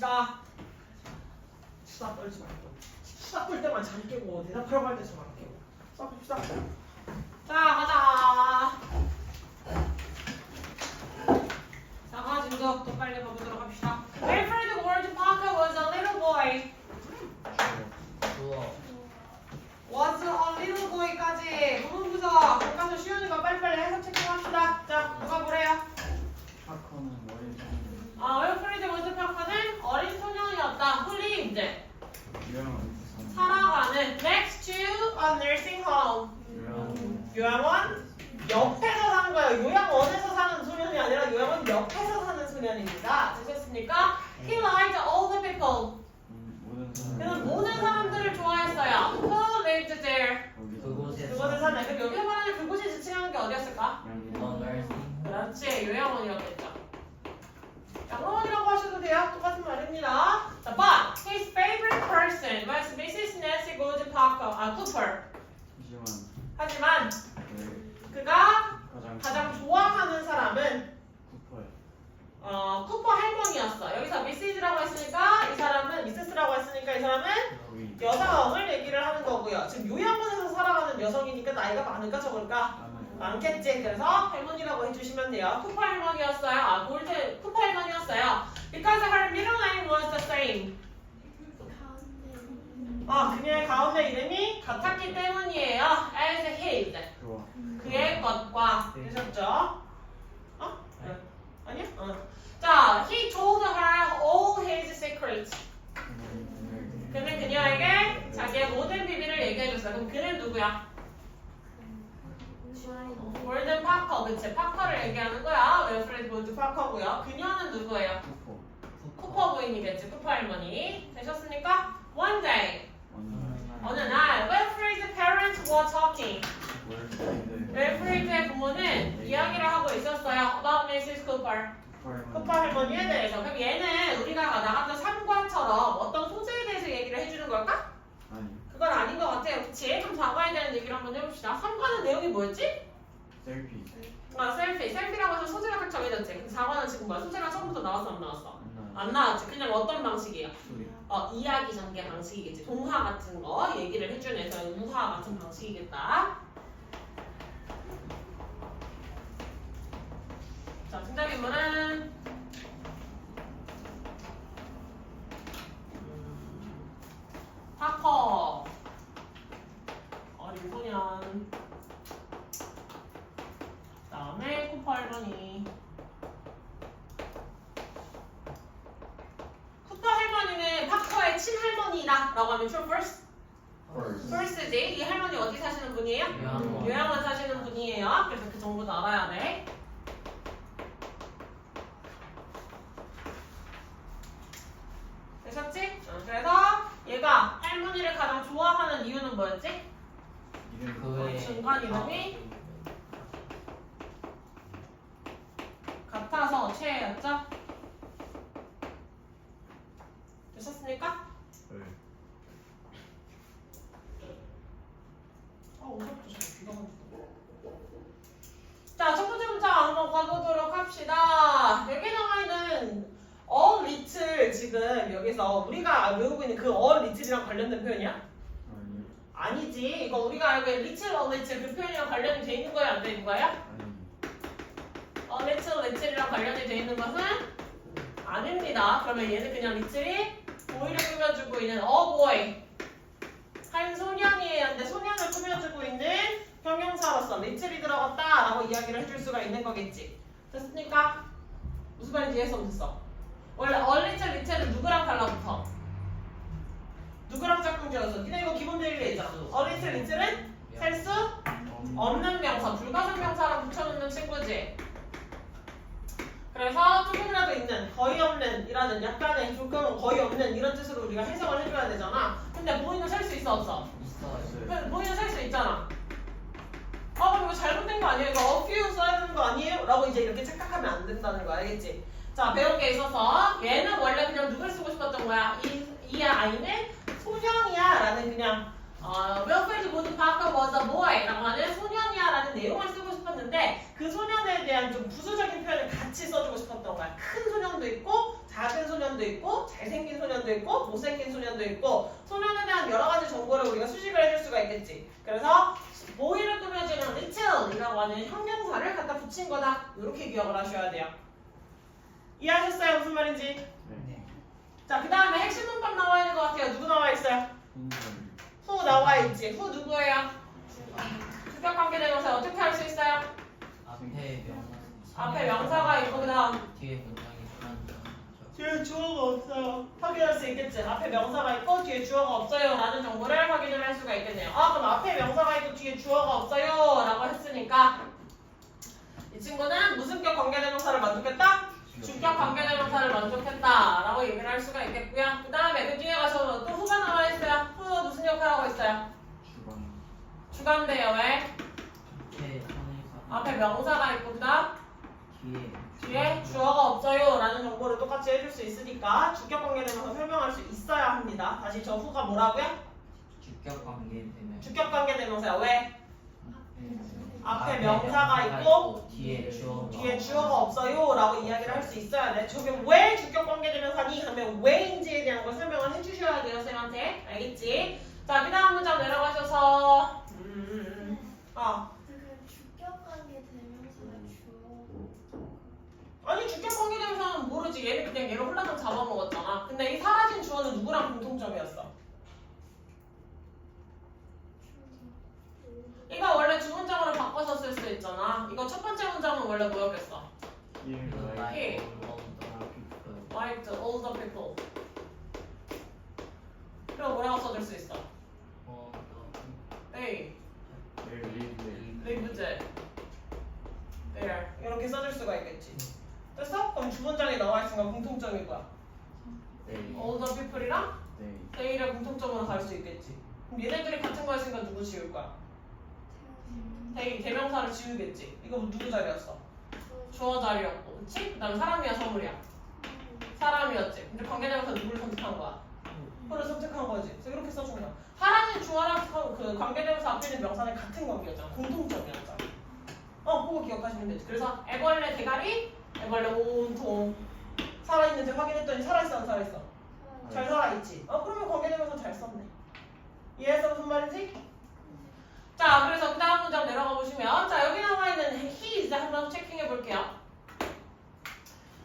갑시다. 수다 떨지 말고. 수다 떨 때만 잠 깨고 대답하려고 할 때 잠 안 깨고. 수다 봅시다. 자, 가자. 자가 진도 또 빨리 가보도록 합시다. Alfred George Parker was a little boy. was a little boy까지 부분 부서 가서 쉬우니까 빨리빨리 해석 체크합시다. 자, 누가 보래요? 파커는 머리 웰프리드 월드 파커는 어린 소년이었다. 훌리 이제 유형은 살아가는 next to a nursing home. 요양원 옆에서 사는 거예요. 요양원에서 사는 소년이 아니라 요양원 옆에서 사는 소년입니다. 되셨습니까? He liked all the people. 그는 모든 사람들을 좋아했어요. Who lived there? 그곳에 사는. 그럼 여기서 말하는 그곳이 지칭하는 게 어디였을까? 그렇지, 요양원이었겠죠. 양로원이라고 하셔도 돼요. 똑같은 말입니다. 자, but his favorite person was Mrs. Nancy Gould Cooper. 하지만 그가 가장 좋아하는 사람은 쿠퍼 할머니였어. 여기서 미시즈라고 했으니까 이 사람은 미세스라고 했으니까 이 사람은 여성을 얘기를 하는 거고요. 지금 요양원에서 살아가는 여성이니까 나이가 많을까 적을까? 많겠지. 그래서 할머니라고 해주시면 돼요. 쿠퍼 할머니였어요. 쿠퍼 할머니였어요. Because her middle name was the same. 그녀의 가운데 이름이 같았기 때문이에요. As his. 그의 것과. 되셨죠? 아니야? 자, he told her all his secrets. 그는 그녀에게 자기의 모든 비밀을 얘기해줬어요. 그럼 그는 누구야? 골든 파커, 그치? 파커를 얘기하는 거야. 웰프리드 골든 파커고요. 그녀는 누구예요? 쿠퍼 부인이겠지. 쿠퍼 할머니. 되셨습니까? One day. 어느 날, 웰프리드's parents were talking. 웰프리드의 부모는 이야기를 하고 있었어요. About Mrs. Cooper. 쿠퍼 할머니에 대해서. 그럼 얘는 우리가 나갔던 3과처럼 어떤 소재에 대해서 얘기를 해주는 걸까? 그건 아닌 것 같아요. 그치? 그럼 4과에 대한 얘기를 한번 해봅시다. 3과는 내용이 뭐였지? 셀피. 셀피라고 해서 소재가 딱 정해졌지. 4과는 지금 뭐야? 소재가 처음부터 나왔어? 안 나왔어? 안 나왔지. 그냥 어떤 방식이에요? 이야기 전개 방식이겠지. 동화 같은 거 얘기를 해주면서 우화 같은 방식이겠다. 자, 등장인물은 파커 어린 소년, 그 다음에 쿠퍼 할머니. 쿠퍼 할머니는 파커의 친할머니다 라고 하면 true first? first지. 이 할머니 어디 사시는 분이에요? 요양원 사시는 분이에요. 그래서 그 정보도 알아야 돼. 되셨지? 그래서 얘가 할머니를 가장 좋아하는 이유는 뭐였지? 중간 이름이 같아서 최애였죠? 되셨습니까? 네. 오늘부터 잘 귀가 막히네. 자, 첫 번째 문장 한번 가보도록 합시다. 여기 나와 있는 all little, 지금 여기서 우리가 외우고 있는 그 all little이랑 관련된 표현이야? 아니지. 이거 우리가 알고 있는 little, all little 그 표현이랑 관련이 돼 있는 거야? 안 돼 있는 거야? all little, little이랑 관련이 돼 있는 것은 아닙니다. 그러면 얘는 그냥 little이 boy를 꾸며주고 있는 a boy, 한 소년이에요. 근데 소년을 꾸며주고 있는 형용사로서 little이 들어갔다 라고 이야기를 해줄 수가 있는 거겠지. 됐습니까? 무슨 말인지 이해했어? 못했어? 원래 얼리틀 리틀은 누구랑 달라붙어? 누구랑 짝꿍지어서? 니네 이거 기본 대리에 있잖아. 얼리틀 리틀은 셀 수 없는 명사, 불가산 명사랑 붙여놓는 친구지. 그래서 조금이라도 있는, 거의 없는 이라는 약간의 조금은 거의 없는 이런 뜻으로 우리가 해석을 해줘야 되잖아. 근데 보이는 셀 수 있어 없어? 있어. 보이는 셀 수 있잖아. 그럼 이거 잘못된 거 아니에요? 이거 a few 써야 되는 거 아니에요? 라고 이제 이렇게 착각하면 안 된다는 거 알겠지? 자, 배운 게 있어서 얘는 원래 그냥 누굴 쓰고 싶었던 거야? 이 아이는 소년이야 라는 그냥 Wilfred Wood Parker was a boy 라고 하는 소년이야 라는 내용을 쓰고 싶었는데 그 소년에 대한 좀 부수적인 표현을 같이 써주고 싶었던 거야. 큰 소년도 있고 작은 소년도 있고 잘생긴 소년도 있고 못생긴 소년도 있고 소년에 대한 여러 가지 정보를 우리가 수식을 해줄 수가 있겠지. 그래서 boy를 꾸며주는 little이라고 하는 형용사를 갖다 붙인 거다. 이렇게 기억을 하셔야 돼요. 이해하셨어요? 무슨 말인지? 네. 자, 그 다음에 핵심 문법 나와 있는 것 같아요. 누구 나와 있어요? 후 나와 있지. 후 누구예요? 주격 관계대명사 어떻게 할 수 있어요? 앞에 명사가 있고 그 다음 뒤에 문장이 불안정. 뒤에 주어가 없어요. 확인할 수 있겠지. 앞에 명사가 있고 뒤에 주어가 없어요 라는 정보를 확인을 할 수가 있겠네요. 그럼 앞에 명사가 있고 뒤에 주어가 없어요 라고 했으니까 이 친구는 무슨 격 관계대명사를 만족했다? 주격 관계대명사를 만족했다 라고 얘기를 할 수가 있겠고요. 그 다음에 그 뒤에 가서 또 후가 나와 있어요. 후 무슨 역할을 하고 있어요? 주관돼요. 왜? 앞에 명사가 있고 그 다음 뒤에 주어가 없어요 라는 정보를 똑같이 해줄 수 있으니까 주격 관계대명사 설명할 수 있어야 합니다. 다시 저 후가 뭐라고요? 주격 관계 되면 주격 관계대명사야. 왜? 앞에 앞에 명사가 있고 뒤에 주어가 없어요 라고 이야기를 할 수 있어야 돼. 저게 왜 주격 관계대명사니? 하면 왜인지에 대한 걸 설명을 해주셔야 돼요 쌤한테. 알겠지? 자, 그 다음 문장 내려가셔서 그 주격 관계 대명사가 주어. 아니 주격 관계대명사는 모르지. 얘는 그냥 얘를 홀라당 잡아먹었잖아. 근데 이 사라진 주어는 누구랑 공통점이었어? 이거 원래 두 문장으로 바꿔서 쓸 수 있잖아. 이거 첫 번째 문장은 원래 뭐였겠어? Like the older people. 그럼 뭐라고 써줄 수 있어? They lived there. 이렇게 써줄 수가 있겠지. 됐어? 그럼 주 문장에 나와 있으니까 공통점이 뭐야? older people이랑 they를 공통점으로 갈 수 있겠지. 그럼 얘네들이 같은 거였으니까 누구 지울 거야? they 대명사를 지우겠지. 이거 누구 자리였어? 주어 자리였고, 그치? 그 다음에 사람이야 선물이야? 사람이었지. 근데 관계대명사 누구를 선택한 거야? 후를 선택한 거지. 그래서 이렇게 써준 거야. 사라진 주어랑 그 관계대명사 앞에 있는 명사는 같은 관계였잖아. 공통점이었잖아. 그거 기억하시면 되지. 그래서 애벌레 대가리, 애벌레 온통 살아있는지 확인했더니 살아있어 안 살아있어? 잘 살아있지. 그러면 관계대명사 잘 썼네. 이해해서 무슨 말인지? 자, 그래서 그 다음 문장 내려가 보시면 자, 여기 나와 있는 his 한번 체킹해 볼게요.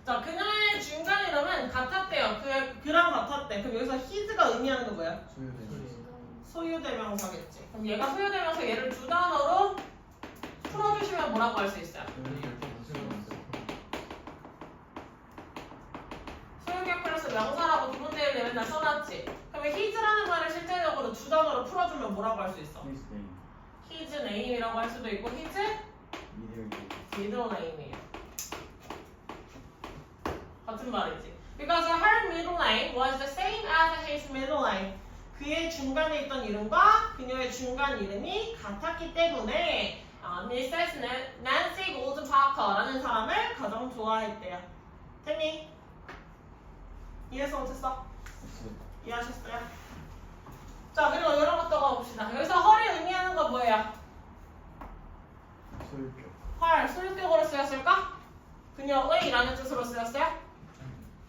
자, 그녀의 중간 이름은 같았대요. 그랑 같았대. 그럼 여기서 his가 의미하는 건 뭐야? 소유대명사겠지. 그럼 얘가 소유대명사 얘를 두 단어로 풀어주시면 뭐라고 할 수 있어요? 소유격 플러스 명사라고 두 군데를 맨날 써놨지. 그러면 his라는 말을 실제적으로 두 단어로 풀어주면 뭐라고 할 수 있어? his name이라고 할 수도 있고 his middle name이에요. 같은 말이지. Because her middle name was the same as his middle name. 그의 중간에 있던 이름과 그녀의 중간 이름이 같았기 때문에 Mrs. Nancy Gould Parker라는 사람을 가장 좋아했대요. 됐니? 이해했어 못했어? 이해하셨어요? 자, 그리고 이런 것도 가봅시다. 여기서 헐이 의미하는 건 뭐예요? 헐, 소유격으로 쓰였을까? 그녀의라는 뜻으로 쓰였어요?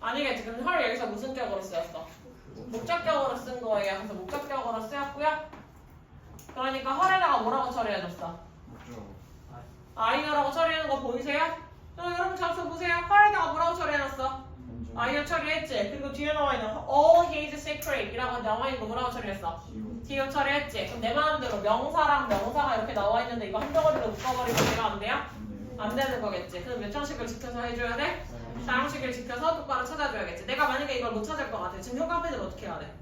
아니겠지. 그럼 헐 여기서 무슨 격으로 쓰였어? 목적격으로 쓴 거예요. 그래서 목적격으로 쓰였고요. 그러니까 헐에다가 뭐라고 처리해줬어? 아이어라고 처리하는 거 보이세요? 여러분 잡숴 보세요. 헐에다가 뭐라고 처리해놨어? 아이어 처리했지. 그리고 뒤에 나와 있는 all his secret 이라고 나와 있는 거 뭐라고 처리했어? 뒤에 처리했지. 그럼 내 마음대로 명사랑 명사가 이렇게 나와 있는데 이거 한 덩어리로 묶어버리면 내가 안 돼요? 안 되는 거겠지. 그럼 몇 형식을 지켜서 해줘야 돼? 4형식을 지켜서 똑바로 찾아줘야겠지. 내가 만약에 이걸 못 찾을 것 같아. 지금 효과패드를 어떻게 해야 돼?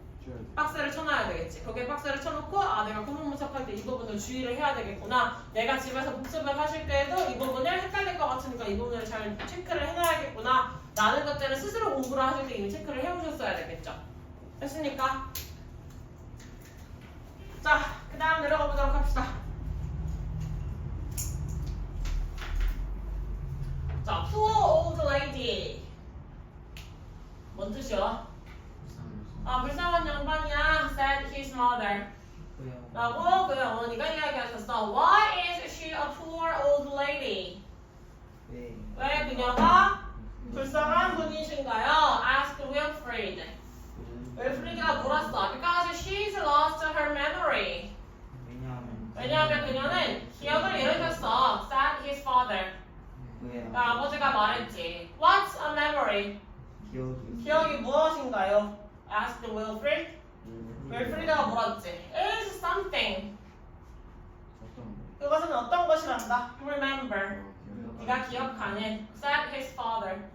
박스를 쳐놔야 되겠지. 거기에 박스를 쳐놓고 내가 구문 분석할 때 이 부분을 주의를 해야 되겠구나. 내가 집에서 복습을 하실 때에도 이 부분을 헷갈릴 것 같으니까 이 부분을 잘 체크를 해놔야겠구나. 라는 것들을 스스로 공부를 하실 때 이미 체크를 해오셨어야 되겠죠. 됐습니까? 자, 그 다음 내려가 보도록 합시다. 자, poor old lady. 뭔 뜻이야? 불쌍한 양반이야, said his mother. 라고 그 어머니가 이야기하셨어. Why is she a poor old lady? 왜 그녀가 불쌍한 분이신가요? Asked Wilfred. 윌프리드가 물었어. Because she's lost her memory. 왜냐하면 그녀는 기억을 잃으셨어. Said his father. 아버지가 말했지. What's a memory? 기억이 무엇인가요? Asked Wilfred. 윌프리드가 물었지. Is something. 어떤 그것은 어떤 것이란다. Remember. 네가 기억하는. Said his father.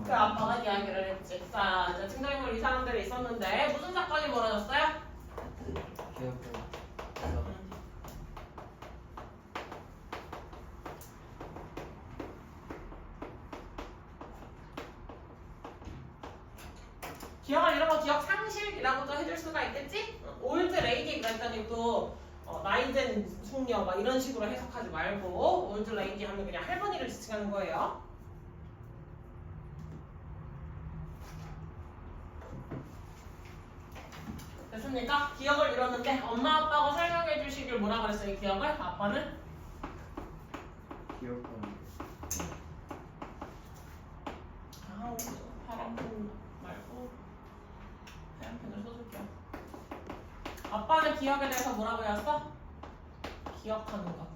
그 아빠가 이야기를 했지. 자, 이제 등장인물 이 사람들이 있었는데 무슨 사건이 벌어졌어요? 기억을 이런 거 기억 상실이라고도 해줄 수가 있겠지? 올드 레이디 그랬더니 또 나이든 숙녀 막 이런 식으로 해석하지 말고 올드 레이디 하면 그냥 할머니를 지칭하는 거예요. 됐습니까? 기억을 잃었는데 엄마 아빠가 설명해 주시길 뭐라 그랬어요? 이 기억을? 아빠는? 기억하는 아, 파란 펜 말고 하얀 펜을 써줄게요. 아빠는 기억에 대해서 뭐라고 했어? 기억하는 것.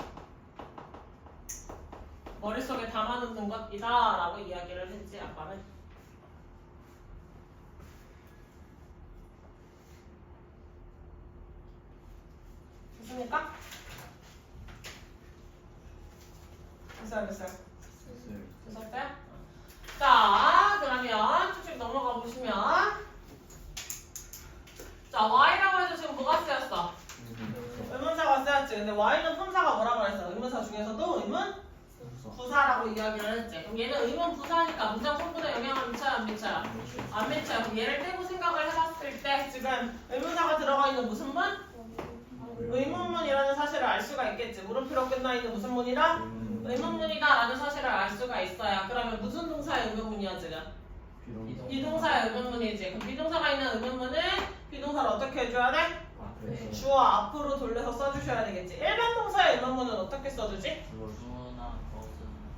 머릿속에 담아놓는 것이다 라고 이야기를 했지 아빠는. 됐습니까? 됐어요. 됐어요. 됐었어요? 자, 그러면 쭉쭉 넘어가 보시면 자, Y라고 해서 지금 뭐가 쓰였어? 의문사가 쓰였지. 근데 Y는 품사가 뭐라고 그랬어? 의문사 중에서도 의문 부사라고 이야기를 했지. 그럼 얘는 의문 부사니까 문장 성분에 영향을 미쳐요? 안 미쳐요? 안 미쳐요. 그럼 얘를 떼고 생각을 해봤을 때 지금 의문사가 들어가 있는 무슨 문? 의문문이라는 사실을 알 수가 있겠지. 물음표로 끝나 있는 무슨 문이다? 의문문이다라는 사실을 알 수가 있어요. 그러면 무슨 동사의 의문문이야 지금? 비동사의 의문문이지. 그럼 비동사가 있는 의문문은 비동사를 어떻게 해줘야 돼? 주어 앞으로 돌려서 써주셔야 되겠지. 일반 동사의 의문문은 어떻게 써주지?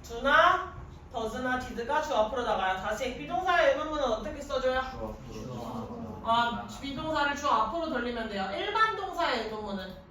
do나 does나 did가 주 앞으로 나가요. 다시 비동사의 의문문은 어떻게 써줘요? 비동사를 주 앞으로 돌리면 돼요. 일반 동사의 의문문은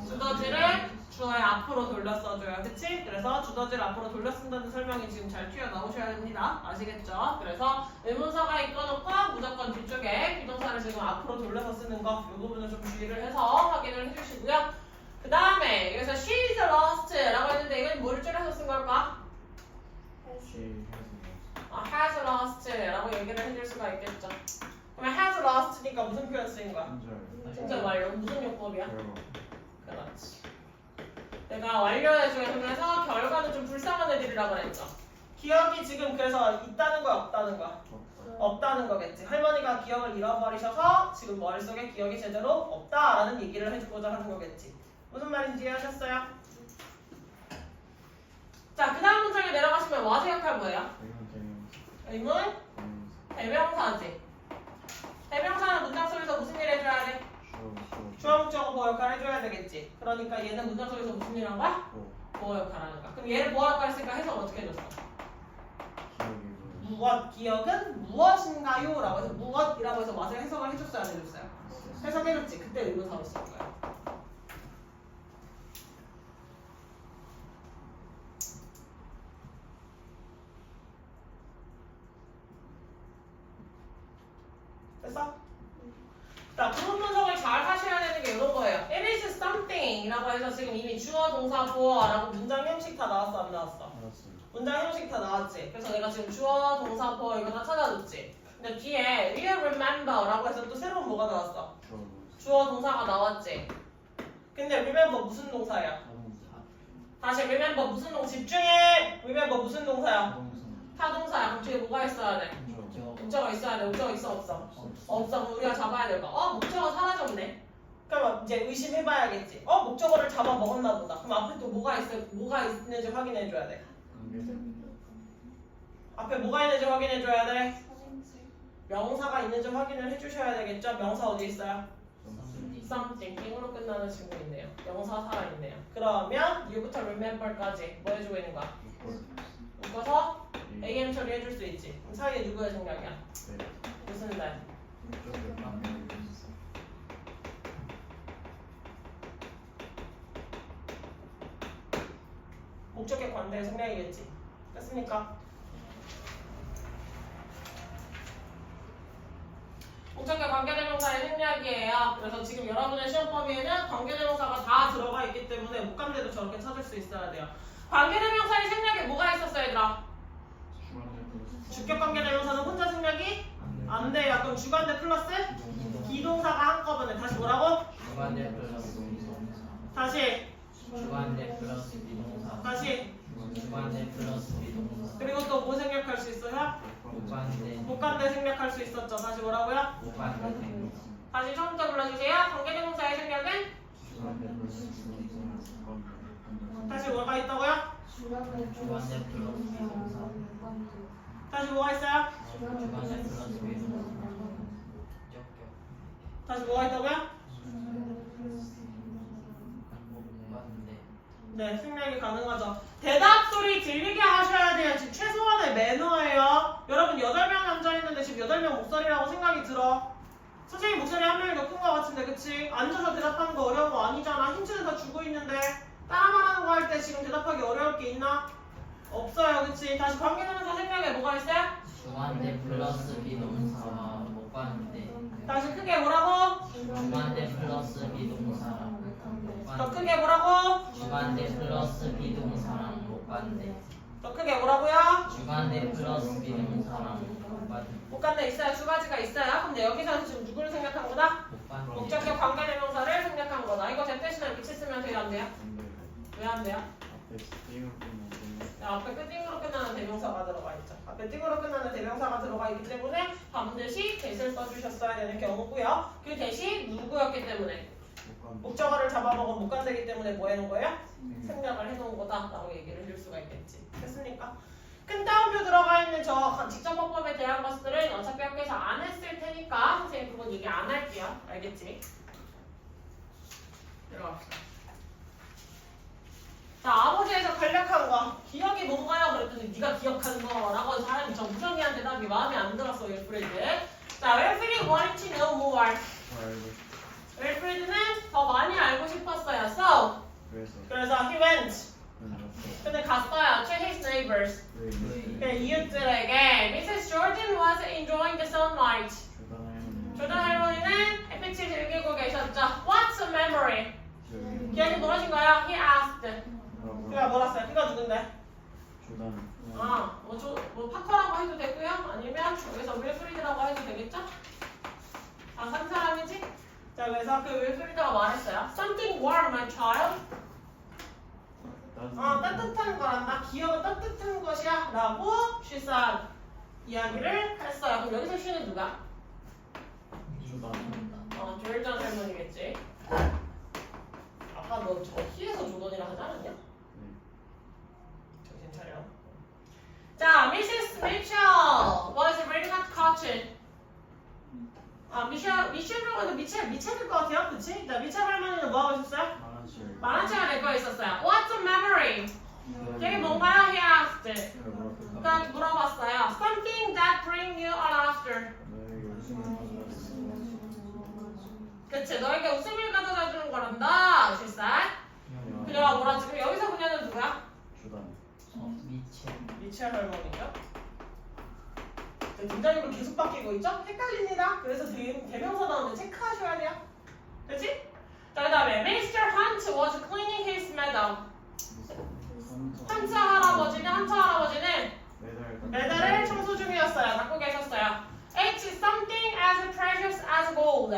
주어지를 주어의 앞으로 돌려 써줘요. 그치? 그래서 주어지를 앞으로 돌려 쓴다는 설명이 지금 잘 튀어나오셔야 됩니다. 아시겠죠? 그래서 의문사가 있어놓고 무조건 뒤쪽에 비동사를 지금 앞으로 돌려서 쓰는 거 이 부분을 좀 주의를 해서 확인을 해주시고요. 그 다음에 여기서 she's lost 라고 했는데 이건 뭐를 줄여서 쓴 걸까? has lost 라고 얘기를 해줄 수가 있겠죠. 그러면 has lost니까 무슨 표현 쓰인 거야? 진짜 완료. 무슨 요법이야? 그렇지. 내가 완료해줘야 하면서 결과는 좀 불쌍한 애들이라고 그랬죠. 기억이 지금 그래서 있다는 거야 없다는 거야? 없다는 거겠지. 할머니가 기억을 잃어버리셔서 지금 머릿속에 기억이 제대로 없다라는 얘기를 해주고자 하는 거겠지. 무슨 말인지 이해하셨어요? 자, 그 다음 문장에 내려가시면 와서 역할 뭐예요? 의문? 대명사지. 대명사는 문장 속에서 무슨 일 해줘야 돼? 주어 목적어 보호 역할 해줘야 되겠지. 그러니까 얘는 문장 속에서 무슨 일 한 거야? 보호 역할 하는 거야. 그럼 얘를 보호 역할 했으니까 해석 어떻게 해줬어? 무엇, 기억은 무엇인가요? 라고 해서 무엇이라고 해서 와서 해석을 해줬어야 안 해줬어요? 해석해줬지. 그때 의문사로 쓸 거야. 됐어? 자, 부분 분석을 잘 하셔야 되는 게 이런 거예요. It is something 이라고 해서 지금 이미 주어, 동사, 보어라고 문장 형식 다 나왔어, 안 나왔어? 문장 형식 다 나왔지? 그래서 내가 지금 주어, 동사, 보어 이거 다 찾아줬지? 근데 뒤에 will remember라고 해서 또 새로운 뭐가 나왔어? 주어, 동사가 나왔지? 근데 remember 무슨 동사야? 다시 remember 무슨 동사? 집중해! remember 무슨 동사야? 타동사야. 그럼 뒤에 뭐가 있어야 돼? 목적어가 있어야 돼. 목적어 있어 없어? 없어. 그럼 우리가 잡아야 될 거. 목적어 사라졌네. 그럼 이제 의심해봐야겠지. 목적어를 잡아 먹었나 보다. 그럼 앞에 또 뭐가 있는지 확인해줘야 돼. 앞에 뭐가 있는지 확인해줘야 돼. 명사가 있는지 확인을 해주셔야 되겠죠. 명사 어디 있어요? something 띵으로 끝나는 친구 있네요. 명사 살아있네요. 그러면 you부터 remember까지 뭐 해주고 있는 거야? 묶어서 AM 처리해줄 수 있지. 그럼 사이에 누구의 생략이야? 무슨 날? 목적격 관대의 생략이겠지. 됐습니까? 목적격 관계대명사의 생략이에요. 그래서 지금 여러분의 시험 범위에는 관계대명사가 다 들어가 있기 때문에 못간대도 저렇게 찾을 수 있어야 돼요. 관계대명사의 생략에 뭐가 있었어요, 얘들아? 주격 관계대명사는 혼자 생략이 안 돼요. 그럼 주관대 플러스 비동사가 한꺼번에 다시 뭐라고? 주관대 플러스 비동사. 다시 주관대 플러스 비동사. 다시 주관대 플러스 비동사. 그리고 또 뭐 생략할 수 있어요? 목관대. 못간대 생략할 수 있었죠. 다시 뭐라고요? 목관대 비동사. 다시 처음부터 불러주세요. 관계대명사의 생략은 다시 뭐가 있다고요? 주관대 플러스 비동사. 다시 뭐가 있어요? 주관대 플러스 비동사. 다시 뭐가 있다고요? 목관대. 네, 생략이 가능하죠. 대답 소리 들리게 하셔야 돼요. 지금 최소한의 매너예요. 여러분 8명 앉아있는데 지금 8명 목소리라고 생각이 들어. 선생님 목소리 한 명이 더 큰 거 같은데 그치? 앉아서 대답하는 거 어려운 거 아니잖아. 힌트는 다 주고 있는데 따라 말하는 거 할 때 지금 대답하기 어려울 게 있나? 없어요 그치? 다시 관계대명사 생략에 뭐가 있어요? 주관대 플러스 비동사와 목관대. 다시 크게 뭐라고? 주관대 플러스 비동사랑 더 목관대. 크게 뭐라고? 주관대 플러스 비동사랑 목관대. 더 크게 뭐라고요? 주관대 플러스 비동사랑 목관대. 목간대 있어요. 두 가지가 있어요. 근데 여기서는 지금 누구를 생략한 거다? 목관대. 목적격 관계대명사를 생략한 거다. 이거 대 대신에 밑에 쓰면 돼요? 안 돼요? 왜 안 돼요? 앞에 끝띵으로 끝나는 대명사가 들어가 있죠. 앞에 띵으로 끝나는 대명사가 들어가 있기 때문에 반드시 대신을 써주셨어야 되는 경우고요. 그 대신 누구였기 때문에 목적어를 잡아먹은 목간대기 때문에 뭐 해놓은 거예요? 생략을 해놓은 거다라고 얘기를 해줄 수가 있겠지. 됐습니까? 큰 따옴표 들어가 있는 저 직접법법에 대한 것들은 어차피 학교에서 안 했을 테니까 선생님 그건 얘기 안 할게요. 알겠지? 들어갑시다. 자, 아버지에서 간략한 거. 기억이 뭔가요? 그랬더니 네가 기억하는 거라고 사람이 저 무정리한 대답이 마음에 안 들었어, 윌프리드. 자, 윌프리드 wanted to know more. 윌프리드는 더 많이 알고 싶었어요. So, 그래서 he went. 근데 갔어요. To his neighbors. 그 이웃들에게 Mrs. Jordan was enjoying the sunlight. 조던 할머니는 햇빛을 즐기고 계셨죠. What's a memory? 기억이 무엇인가요? He asked. 그가 뭐랐어요? 그가 누군데? 아, 뭐 파커라고 해도 되고요. 아니면 여기서 윌프리드라고 해도 되겠죠? 다 산 사람이지? 자, 그래서 그 윌프리드가 말했어요. Something warm, my child. 따뜻한 거란다. 기억은 따뜻한 것이야. 라고 she said. 이야기를 했어요. 그럼 여기서 she는 누가? 조일전 할머니겠지. 아까 너 저 키에서 조던이라 하지 않았냐? 정신 차려. 자, Mrs. Mitchell was reading at cotton. 미셸이라고 해도 미첼일 것 같아요. 그치? 자, 미첼 할머니는 뭐 하고 있었어요? 만화책을 읽고 있었어요. What's a memory? 그게 뭔가요? He asked. 그러니까 물어봤어요. Something that brings you a laughter. 그치? 너에게 웃음을 가져다 주는 거란다. She said. 그녀가 뭐라 지금 여기서 그녀는 누구야? 미첼 할머니죠? 등장인물 계속 바뀌고 있죠? 헷갈립니다. 그래서 대명사 나오면 체크하셔야 돼요. 그치? 자, 그 다음에 Mr. Hunt was cleaning his meadow. 한차 할아버지는 메달을 청소 중이었어요. 갖고 계셨어요. It's something as precious as gold.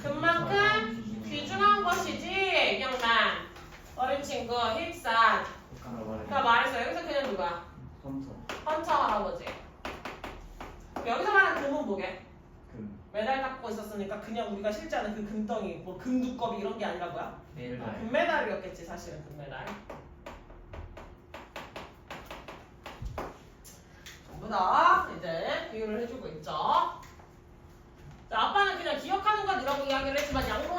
금만큼 귀중한 것이지, young man. 어린 친구, he said. 그가 말했어요. 여기서 그냥 누가? 헌터 할아버지. 여기서 말하는 금은 뭐게? 메달 갖고 있었으니까 그냥 우리가 실제 아는 그 금덩이, 뭐 금두꺼비 이런 게 아니라 뭐야? 금메달이었겠지 사실은 금메달. 전부 다 이제 비유를 해주고 있죠. 자, 아빠는 그냥 기억하는 것 이라고 이야기를 했지만 양보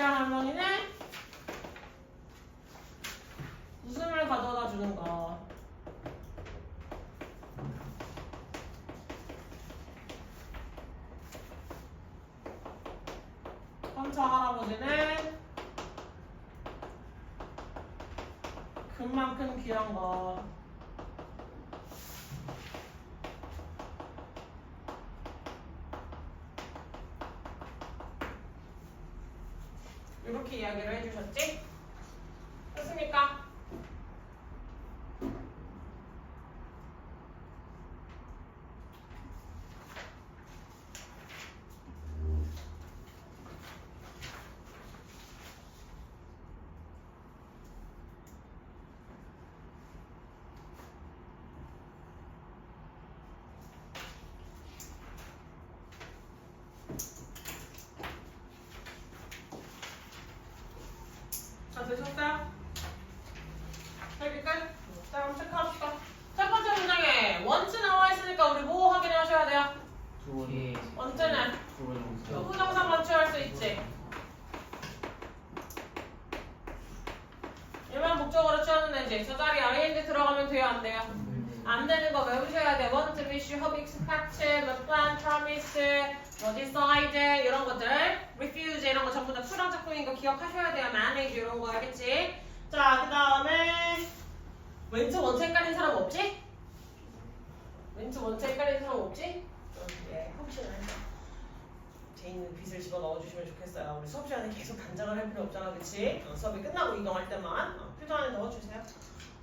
아저씨랑 할머니는 웃음을 가져다 주는 거. 삼차 할아버지는 금만큼 귀한 거. 이렇게 이야기를 해주셨지? 됐습니까? 자, 되셨어요? 여기 끝? 자, 그럼 체크합시다. 첫 번째 문장에 원치 나와 있으니까 우리 뭐 확인하셔야 돼요? 둘이 원치는 조회정사. 부정상 만취할 수 있지. 일반 목적어로 취하는 되지. 저 자리에 ing 들어가면 돼요, 안 돼요? 안 되는 거 외우셔야 돼. want, wish, hope, expect, plan, promise, decide 이런 것들, refuse 이런 거 전부 다 수량 작동인 거 기억하셔야 돼요. manage 이런 거 알겠지? 자, 그 다음에 왠지 원체 헷갈린 사람 없지? 왠지 원체 헷갈린 사람 없지? 예, 혹시나 제 있는 빚을 집어 넣어주시면 좋겠어요. 우리 수업 시간에 계속 단장을 할 필요 없잖아, 그치? 수업이 끝나고 이동할 때만 필터 안에 넣어주세요.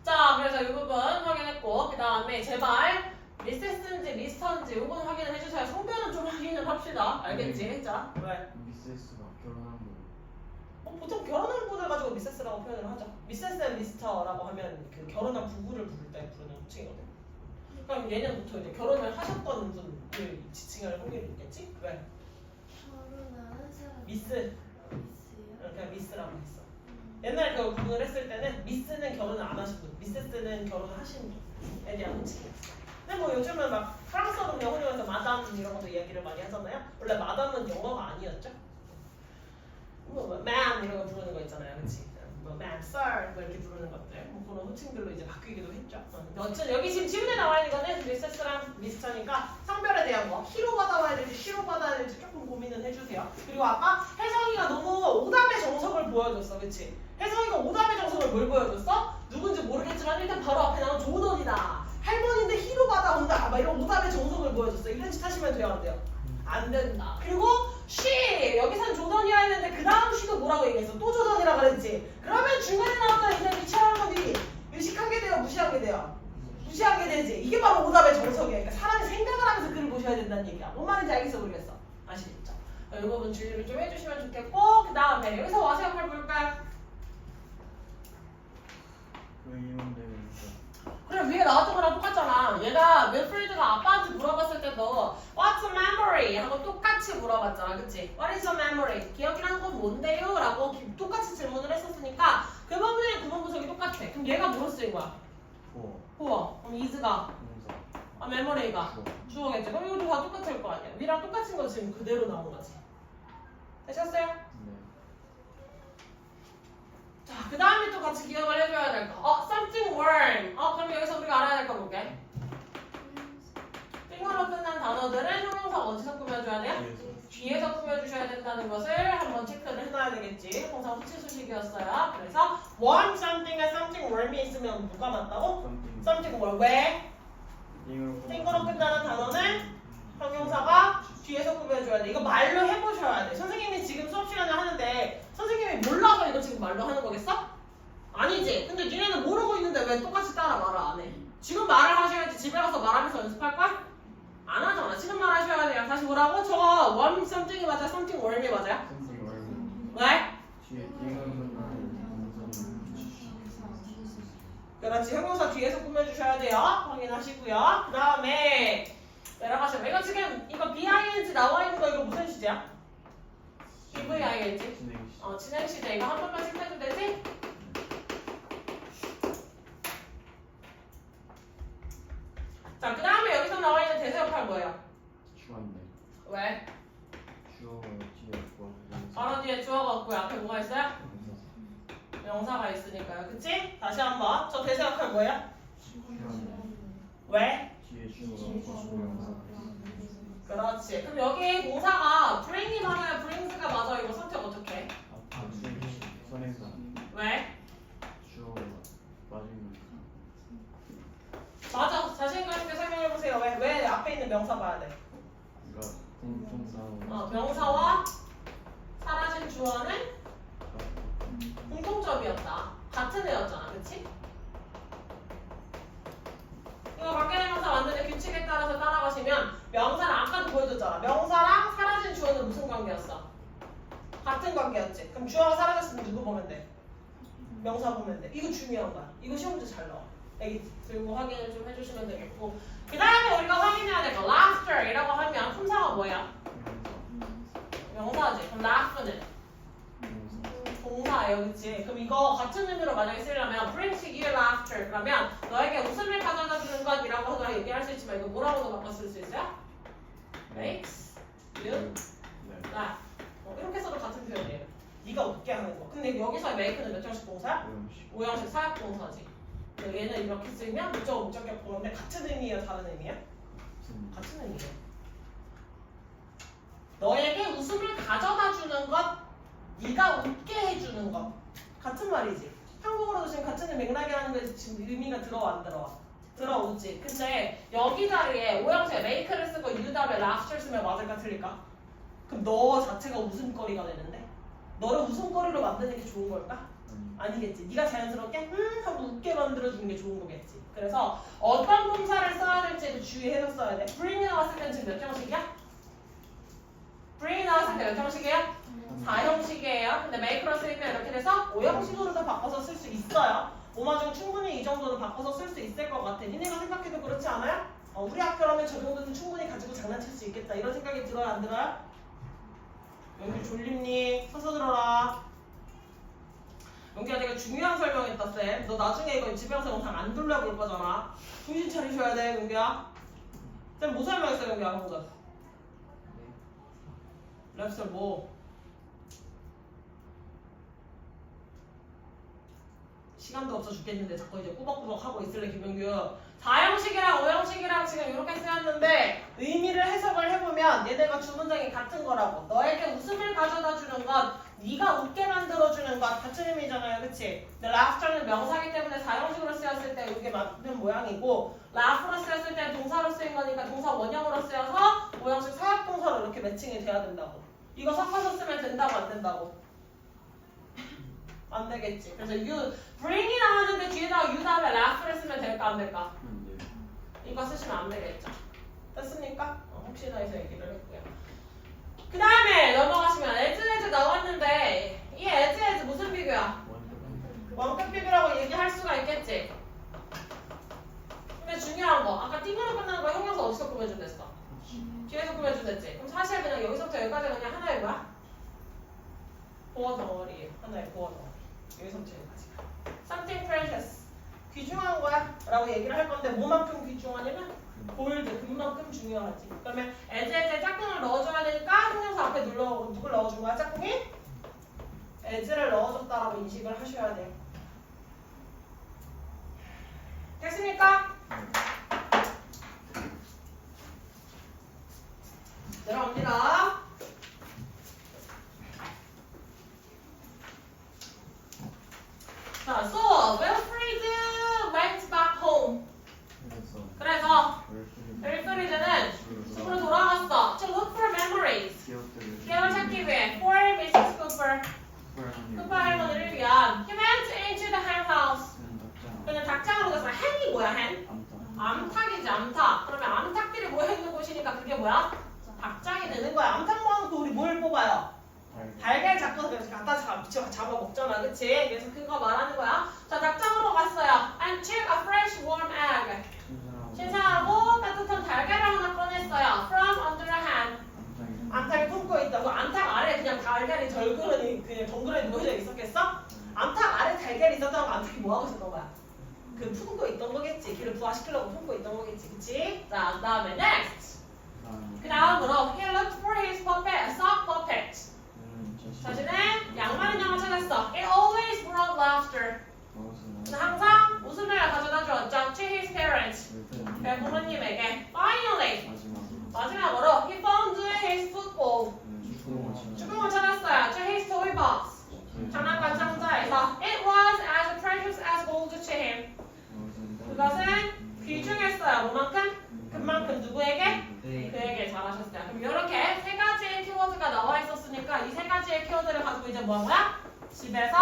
자, 그래서 이 부분 확인했고 그 다음에 제발 미세스인지 미스터인지 이건 확인을 해주세요. 성별은 좀 확인을 합시다. 알겠지? 자, 왜? 미세스가 결혼한 분. 보통 결혼한 분을 가지고 미세스라고 표현을 하죠. 미세스 앤 미스터라고 하면 그 결혼한 부부를 부를 때 부르는 호칭이거든. 그럼 얘는 보통 이제 결혼을 하셨던 분을 지칭할 확률이 있겠지? 왜? 결혼하는 사람. 미스. 미스요? 그냥 미스라고 했어. 옛날에 그 구분을 했을 때는 미스는 결혼을 안 하신 분, 미세스는 결혼을 하신 분에 대한 호칭이었어. 근데 뭐 요즘은 막 프랑스어도 그냥 혼용해서 마담 이런 것도 이야기를 많이 하잖아요. 원래 마담은 영어가 아니었죠. 뭐 ma'am 이런 거 부르는 거 있잖아요, 그렇지? 뭐 ma'am, sir 뭐 이렇게 부르는 것들, 뭐 그런 호칭들로 이제 바뀌기도 했죠. 근데 어쨌든 여기 지금 지문에 나와 있는 거는 미세스랑 미스터니까 성별에 대한 거, 히로 받아와야 될지 시로 받아야 될지 조금 고민은 해주세요. 그리고 아까 혜성이가 너무 오답의 정석을 보여줬어, 그렇지? 혜성이가 오답의 정석을 뭘 보여줬어? 누군지 모르겠지만 일단 바로 앞에 나온 조던이다. 할머니인데 히로 받아온다. 막 이런 오답의 정석을 보여줬어. 이런 짓 하시면 돼요, 안 돼요? 안 된다. 그리고 she 여기선 조던이야 했는데 그 다음 she도 뭐라고 얘기했어? 또 조던이라 그랬지. 그러면 중간에 나왔던 이제 미쳐할머니 의식하게 돼요, 무시하게 돼요? 무시하게 되지. 이게 바로 오답의 정석이야. 그러니까 사람이 생각을 하면서 글을 보셔야 된다는 얘기야. 뭔 말인지 알겠어, 모르겠어? 아시겠죠? 이 부분 주의를 좀 해주시면 좋겠고 그 다음에 여기서 와서 역할 볼까요? 의원대회에서. 그래, 위에 나왔던 거랑 똑같잖아. 얘가 윌프리드가 아빠한테 물어봤을 때도 What's a memory? 하고 똑같이 물어봤잖아, 그치? What is a memory? 기억이라는 건 뭔데요? 라고 똑같이 질문을 했었으니까 그 부분이랑 그 부분석이 똑같아. 그럼 얘가 뭐로 쓰인 거야? 고. 후어. 그럼 is가 동사. memory가 주어. 주어겠지. 그럼 이것도 다 똑같을 거 아니야. 위랑 똑같은 거 지금 그대로 나온 거지. 되셨어요? 네. 자, 그 다음에 또 같이 기억을 해줘야 될 거. something worm. 그럼 여기서 우리가 알아야 될 거 볼게. 띵으로 끝난 단어들은 형용사가 어디서 꾸며줘야 돼요? 뒤에서 꾸며주셔야 된다는 것을 한번 체크를 해놔야 되겠지. 형용사 후치 수식이었어요. 그래서 worm something에 something worm이 있으면 누가 맞다고? something worm. 왜? 띵으로 끝나는 단어는 형용사가 뒤에서 꾸며줘야 돼. 이거 말로 해보셔야 돼. 선생님이 지금 수업 시간에 하는데 선생님이 몰라서 이거 지금 말로 하는 거겠어? 아니지. 근데 니네는 모르고 있는데 왜 똑같이 따라 말을 안 해? 지금 말을 하셔야지. 집에 가서 말하면서 연습할 거야? 안 하잖아. 지금 말하셔야 돼요. 다시 뭐라고? 저거 worm something이 맞아? something worm이 맞아요? something worm. 왜? 뒤에 그렇지. 형용사 뒤에서 꾸며주셔야 돼요. 확인하시고요. 그 다음에 내려가세요. 이거 지금 이거 BING 나와 있는 거 이거 무슨 시제야? BVING? 진행시. 진행 시제. 이거 한 번만 체크해도 되지? 자, 그 다음에 여기서 나와 있는 대세 역할 뭐예요? 주한대. 왜? 주어가 뒤에 있고 바로 뒤에 주어가 없고 앞에 뭐가 있어요? 명사가 있으니까요. 그치? 다시 한번. 저 대생각한 거예요? 왜? 뒤에 주어가 주명사 그렇지. 그럼 여기 동사가 bring이 맞아요? brings가 맞아요? 이거 선택 어떻게 해? 선행사 왜? 주어가 맞으면 맞아. 자신감 있게 설명해보세요. 왜 앞에 있는 명사 봐야 돼? 그러니까 공통사 명사와 사라진 주어는 공통점이었다. 같은 애였잖아. 그치? 이거 관계대 명사 만드는 규칙에 따라서 따라가시면 명사는 아까도 보여줬잖아. 명사랑 사라진 주어는 무슨 관계였어? 같은 관계였지. 그럼 주어가 사라졌으면 누구 보면 돼? 명사 보면 돼. 이거 중요한 거야. 이거 시험 문제 잘 나와. 여기 들고 확인을 좀 해주시면 되겠고. 그 다음에 우리가 확인해야 될 거 laughter이라고 하면 품사가 뭐야? 명사지. 그럼 laugh는 동사예요, 그치? 그럼 이거 같은 의미로 만약에 쓰려면 bring to you laughter 그러면 너에게 웃음을 가져다 주는 것이라고 하나 얘기할 수 있지만 이거 뭐라고도 바꿔 쓸 수 있어요? makes you laugh. 이렇게 써도 같은 표현이에요. 네가 웃게 하는 거. 근데 여기서 make는 몇 형식 동사야? 5형식 사역 동사지. 얘는 이렇게 쓰면 목적어 목적격 보는데 같은 의미예요, 다른 의미예요? 같은 의미예요. 너에게 웃음을 가져다 주는 것, 네가 웃게 해주는 것. 같은 말이지. 한국어로도 지금 같은 맥락이 하는 게 지금 의미가 들어와 안 들어와? 들어오지. 근데 여기 자리에 오형식 make를 쓰고 you 다음에 laughter 쓰면 맞을까 틀릴까? 그럼 너 자체가 웃음거리가 되는데? 너를 웃음거리로 만드는 게 좋은 걸까? 아니겠지. 네가 자연스럽게 하고 웃게 만들어주는 게 좋은 거겠지. 그래서 어떤 동사를 써야 될지도 주의해서 써야 돼. bring 나왔을 때는 지금 몇 형식이야? bring 나왔을 때 몇 형식이에요? 4형식이에요. 근데 make로 쓰니까 이렇게 돼서 5형식으로도 바꿔서 쓸 수 있어요. 오마중 충분히 이 정도는 바꿔서 쓸 수 있을 것 같아. 니네가 생각해도 그렇지 않아요? 우리 학교라면 저 정도는 충분히 가지고 장난칠 수 있겠다. 이런 생각이 들어요? 안 들어요? 연규 졸립니? 서서 들어라. 연규야 내가 중요한 설명했다 쌤. 너 나중에 이거 집에 가서 영상 안 돌려볼 거잖아. 정신 차리셔야 돼 연규야. 쌤 뭐 설명했어 연규야 방금? 랩스 뭐? 시간도 없어 죽겠는데 자꾸 이제 꾸벅꾸벅 하고 있을래 김영규. 4형식이랑 5형식이랑 지금 이렇게 쓰였는데 의미를 해석을 해보면 얘네가 주문장이 같은 거라고. 너에게 웃음을 가져다 주는 것, 네가 웃게 만들어주는 것 같은 의미잖아요. 그치? 근데 laughter는 명사기 때문에 4형식으로 쓰였을 때 이게 맞는 모양이고 laugh로 쓰였을 때 동사로 쓰인 거니까 동사 원형으로 쓰여서 5형식 사역동사로 이렇게 매칭이 돼야 된다고. 이거 섞어서 쓰면 된다고 안 된다고? 안 되겠지. 그래서 you bring이 나왔는데 뒤에다가 you 다음에 laugh를 쓰면 될까 안 될까? 이거 쓰시면 안 되겠죠. 됐습니까? 혹시나 해서 얘기를 했고요. 그 다음에 넘어가시면 as 나왔는데 이 as 무슨 비교야? 원격 비교라고 얘기할 수가 있겠지. 근데 중요한 거 아까 띵으로 끝나는 거 형용사 어디서 꾸며준댔어? 뒤에서 꾸며준댔지. 그럼 사실 그냥 여기서부터 여기까지 그냥 하나의 뭐야? 보어 덩어리예요. 하나의 보어 덩어리. 여기서부터 여기까지. Something precious. 귀중한 거야 라고 얘기를 할 건데 뭐만큼 귀중하냐면 볼드, 그만큼 중요하지. 그러면 as에 짝꿍을 넣어줘야 되니까 형용사 앞에 누굴 넣어준 거야? 짝꿍이? as를 넣어줬다라고 인식을 하셔야 돼요. 됐습니까? 내려옵니다. 자, so Wilfred went back home. 그래서 윌프리드는 집으로 돌아갔어. To look for memories. 기억을 찾기 위해 for Mrs. Cooper. 쿠퍼 할머니를 위한. He went into the hen house. 그냥 닭장으로 갔어. hen이 뭐야 hen? 암탉이지 암탉. 그러면 암탉들이 모여있는 곳이니까 그게 뭐야? 닭장이 되는 거야. 암탉 모아놓고 우리 뭘 뽑아요? 달걀 잡고서 그래서 갖다 잡아 먹잖아, 그치? 그래서 그거 말하는 거야. 자, 닭장으로 갔어요. And took a fresh warm egg. 신선하고 따뜻한 달걀을 하나 꺼냈어요. From under a hen. 암탉이 품고 있다고. 암탉 아래 그냥 달걀이 덜그러니 그냥 덩그러니 놓여져 있었겠어? 암탉 아래 달걀이 있었다고 암탉이 뭐 하고 있었던 거야? 그 품고 있던 거겠지. 걔를 부화시키려고 품고 있던 거겠지, 그치? 자, 그 다음에 next. 그 다음으로 he looked for his puppet, a sock puppet. 그에게? 네. 그에게 잘하셨어요. 그럼 이렇게 세 가지의 키워드가 나와 있었으니까 이 세 가지의 키워드를 가지고 이제 뭐 한 거야? 집에서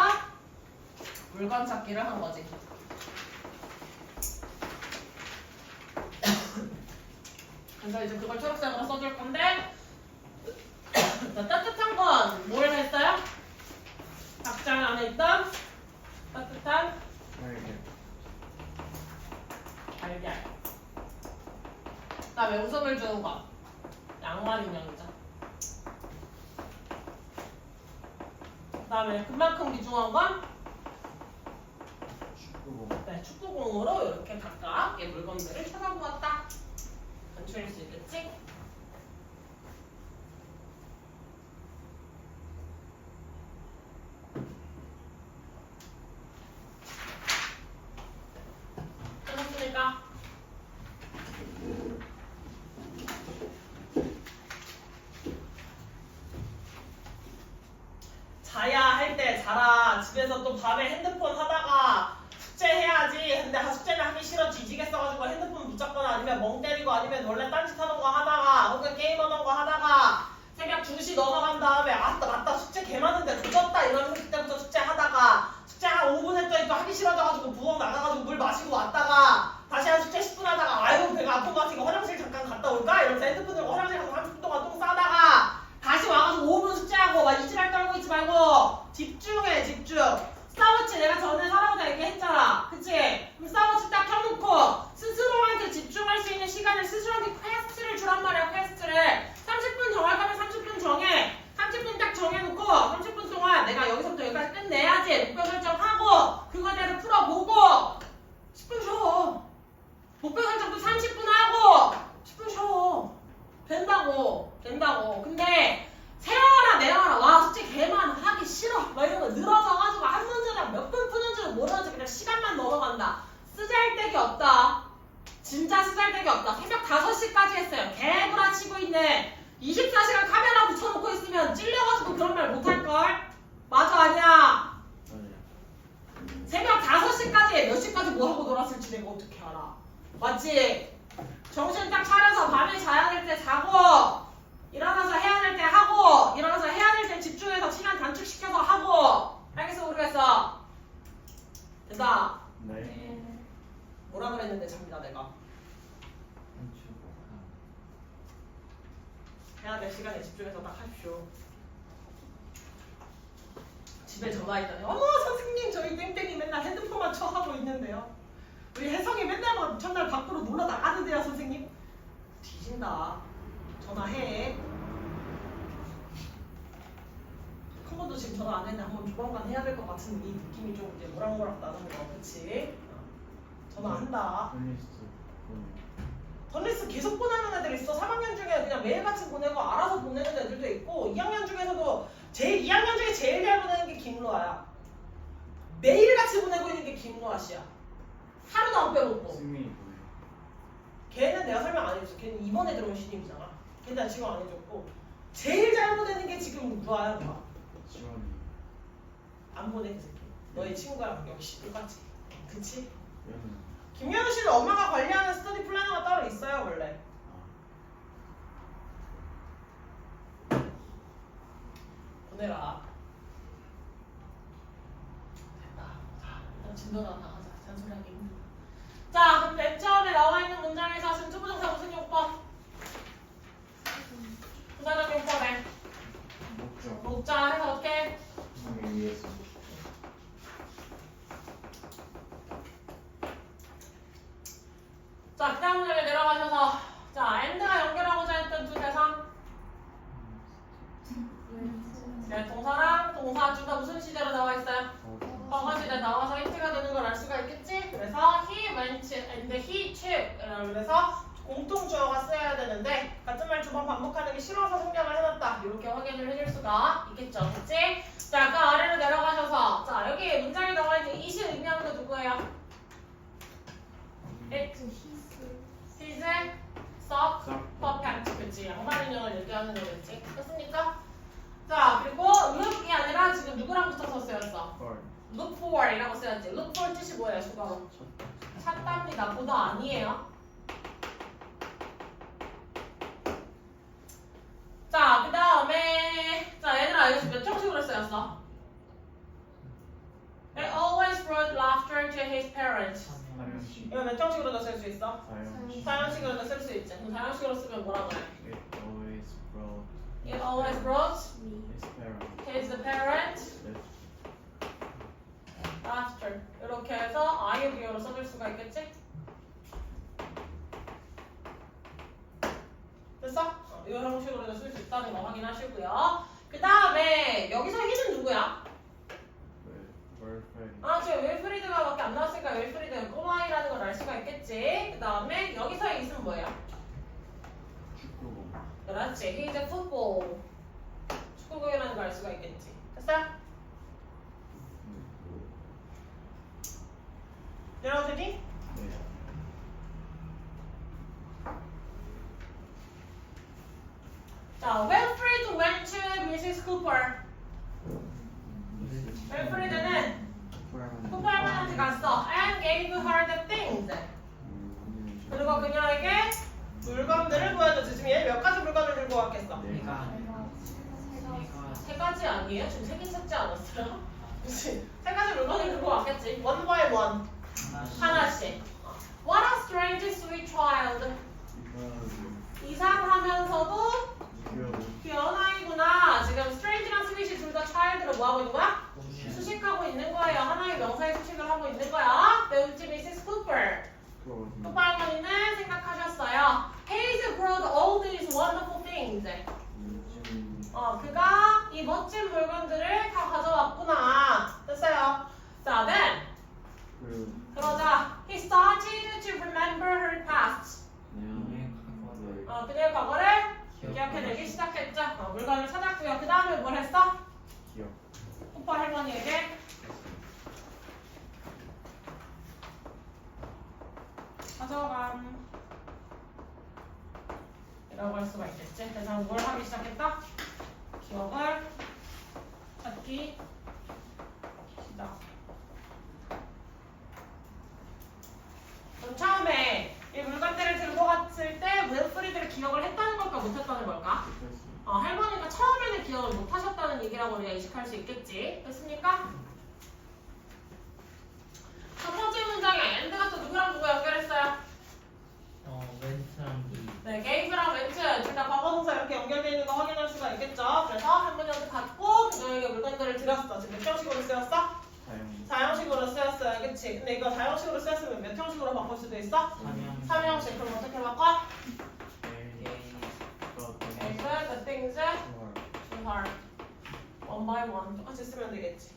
물건 찾기를 한 거지. 그래서 이제 그걸 초록색으로 써줄 건데 자, 따뜻한 건 뭘 했어요? 닭장 안에 있던 따뜻한 달걀. 그다음에 웃음을 주는 거 양말 인형이죠. 그다음에 그만큼 귀중한 건 축구공. 네, 축구공으로 이렇게 각각 이 물건들을 찾아보았다. 간추릴 수 있겠지? 끝났습니까? 자야 할 때 자라. 집에서 또 밤에 핸드폰 하다가 숙제해야지. 근데 숙제는 하기 싫어 뒤지겠어가지고 핸드폰 붙잡거나 아니면 멍 때리고 아니면 원래 딴짓 하던 거 하다가 혹은 게임하던 거 하다가 새벽 2시 넘어간 다음에 맞다 숙제 개 많은데 늦었다 이러면서 그때부터 숙제하다가 숙제 한 5분 했더니 또 하기 싫어져가지고 부엌 나가가지고 물 마시고 왔다가 다시 한 숙제 10분 하다가 아유 배가 아픈 것 같으니까 화장실 잠깐 갔다 올까? 이러면서 핸드폰 들고 화장실 가서 30분 동안 똥 싸다가 다시 와가지고 5분 숙제하고 막 이지랄 떨고 있지 말고 집중해 집중. 스타워치 내가 전에 사람한테 얘기했잖아. 그치? 그럼 스타워치 딱 켜놓고 스스로한테 집중할 수 있는 시간을 스스로한테 퀘스트를 주란 말이야. 퀘스트를 30분 정할 거면 30분 정해. 30분 딱 정해놓고 30분 동안 내가 여기서부터 여기까지 끝내야지 목표 설정하고 그거대로 풀어보고 10분 쉬어. 목표 설정도 30분 하고 10분 쉬어. 된다고. 근데 세워라 내워라 와 숙제 개만 하기 싫어 막 이런 거 늘어져가지고 한 문제당 몇 분 푸는지도 모르는지 그냥 시간만 넘어간다. 쓰잘데기 없다. 진짜 쓰잘데기 없다. 새벽 5시까지 했어요. 개구라치고 있네. 24시간 카메라 붙여놓고 있으면 찔려가지고 그런 말 못할걸? 맞아 아니야? 맞아요. 새벽 5시까지 몇 시까지 뭐 하고 놀았을지 내가 어떻게 알아? 맞지? 정신 딱 차려서 밤에 자야 될 때 자고 일어나서 해야 될 때 하고 일어나서 해야 될 때 집중해서 시간 단축시켜서 하고. 알겠어 모르겠어? 됐다. 네. 뭐라 그랬는데 잡니다 내가. 해야 될 시간에 집중해서 딱 하십시오. 집에 전화했더니 어머 선생님 저희 땡땡이 맨날 핸드폰만 쳐하고 있는데요. 우리 혜성이 맨날 전날 밖으로 놀러 나가는데요 선생님. 뒤진다. 전화해. 큰 것도 지금 전화 안 했는데 한번 조만간 해야 될 것 같은 이 느낌이 좀 이제 모락모락 나는 거 그치? 전화한다. 던리스 계속 보내는 애들 있어. 3학년 중에 그냥 매일같이 보내고 알아서 보내는 애들도 있고 2학년 중에서도 2학년 중에 제일 잘 보내는 게 김로아야. 매일같이 보내고 있는 게 김로아 씨야. 하루도 안 빼먹고. 승민이 뭐예요? 걔는 내가 설명 안 해줬어. 걔는 이번에 들어온 신입이잖아. 걔는 나 지금 안 해줬고 제일 잘 보내는 게 지금 루아야. 루아. 지원이. 안 보내 그 새끼. 너의 친구랑 역시 똑같이. 그치? 얘는. 김현우 씨는 엄마가 관리하는 스터디 플래너가 따로 있어요 원래. 보내라. 됐다. 자, 일단 진도나 나가자. 잔소리하기 힘들다. 자, 그럼 맨 처음에 나와 있는 문장에서 순투부정사 무슨 용법? 부사적 용법에 목적. 목자 해서 어떻게? 하기 위해서. 자, 그 다음 문장에 내려가셔서 자, and가 연결하고자 했던 두 대상 네, 동사랑 동사주가 무슨 시제로 나와 있어요? 과거 시제 나와서 힌트가 되는 걸 알 수가 있겠지? 그래서 he went and he took 그래서 공통주어가 쓰여야 되는데 같은 말 두 번 반복하는 게 싫어서 생략을 해놨다 이렇게 확인을 해줄 수가 있겠죠, 그치? 자, 그 아래로 내려가셔서 자, 여기 문장에 나와 있는 it이 의미하는 게 누구예요? it, his, sock, perfect 그치? 양말 인형을 얘기하는 거겠지? 됐습니까? 자, 그리고 look이 아니라 지금 누구랑 붙어서 쓰였어? look for 이라고 써야지. look for 뜻이 뭐예요, 수가로? 찾답니다. 보다 아니에요. 뭐였어? It always brought laughter to his parents. 사형식. 이거 몇 형식으로도 쓸 수 있어? 사형식. 사형식으로도 쓸 수 있지. 그럼 사형식으로 쓰면 뭐라고 해? It always brought It always brought his parents. his parents 네. laughter. 이렇게 해서 I의 비어로 써줄 수가 있겠지? 됐어? 이 형식으로도 쓸 수 있다는 거 확인하시고요. 그 다음에 여기서 he는 누구야? 월프레드. 아 지금 윌프리드가 밖에 안 나왔으니까 윌프리드 꼬마이라는 걸 알 수가 있겠지. 그 다음에 여기서의 is은 뭐예요? 축구공. 그렇지. He's a football. 축구공이라는 걸 알 수가 있겠지. 됐어요? 내려오더니? 네. 자, Wilfred went to Mrs. Cooper. 윌프리드는 쿠퍼할머니한테 갔어. And gave her the things. 그리고 그녀에게 물건들을 보여줬지. 지금 얘 몇 가지 물건을 들고 왔겠어? 네. 세 가지 아니에요? 지금 세 개 찾지 않았어요? 그치? 세 가지 물건을 들고 왔겠지. One by one. 하나씩. What a strange sweet child. 이상하면서도 귀여운 아이구나. 지금 strange랑 sweet이 둘 다 child를 뭐 하고 있는 거야? 수식하고 있는 거예요. 하나의 명사의 수식을 하고 있는 거야. 배우지 Mrs. Cooper. 쿠퍼 할머니는 생각하셨어요. Hayes brought all these wonderful things. 그가 이 멋진 물건들을 다 가져왔구나. 됐어요. 자, then. 그러자 he started to remember her past. 그녀의 과거를 기억해내기 시작했죠. 물건을 찾았고요. 그 다음에 뭘 했어? 기억. 쿠퍼 할머니에게 가져감 이라고 할 수가 있겠지. 그래서 뭘 하기 시작했다? 기억을 찾기 시작. 그럼 처음에 이 물건들을 들고 갔을 때 윌프리드를 기억을 했다는 걸까 못했다는 걸까? 할머니가 처음에는 기억을 못하셨다는 얘기라고 우리가 인식할 수 있겠지. 됐습니까? 첫 번째 문장에 and가 또 누구랑 누구 연결했어요? 멘트랑 비. 네, gave랑 went 둘 다 과거동사 이렇게 연결되어 있는 거 확인할 수가 있겠죠. 그래서 할머니한테 받고 그녀에게 물건들을 드렸어. 지금 몇 형식으로 쓰였어? 사형식으로 쓰였어요. 그치? 근데 이거 사형식으로 쓰였으면 몇 형식으로 바꿀 수도 있어? 3형식. 그럼 어떻게 바꿔? gave the things to her one by one. 똑같이 쓰면 되겠지.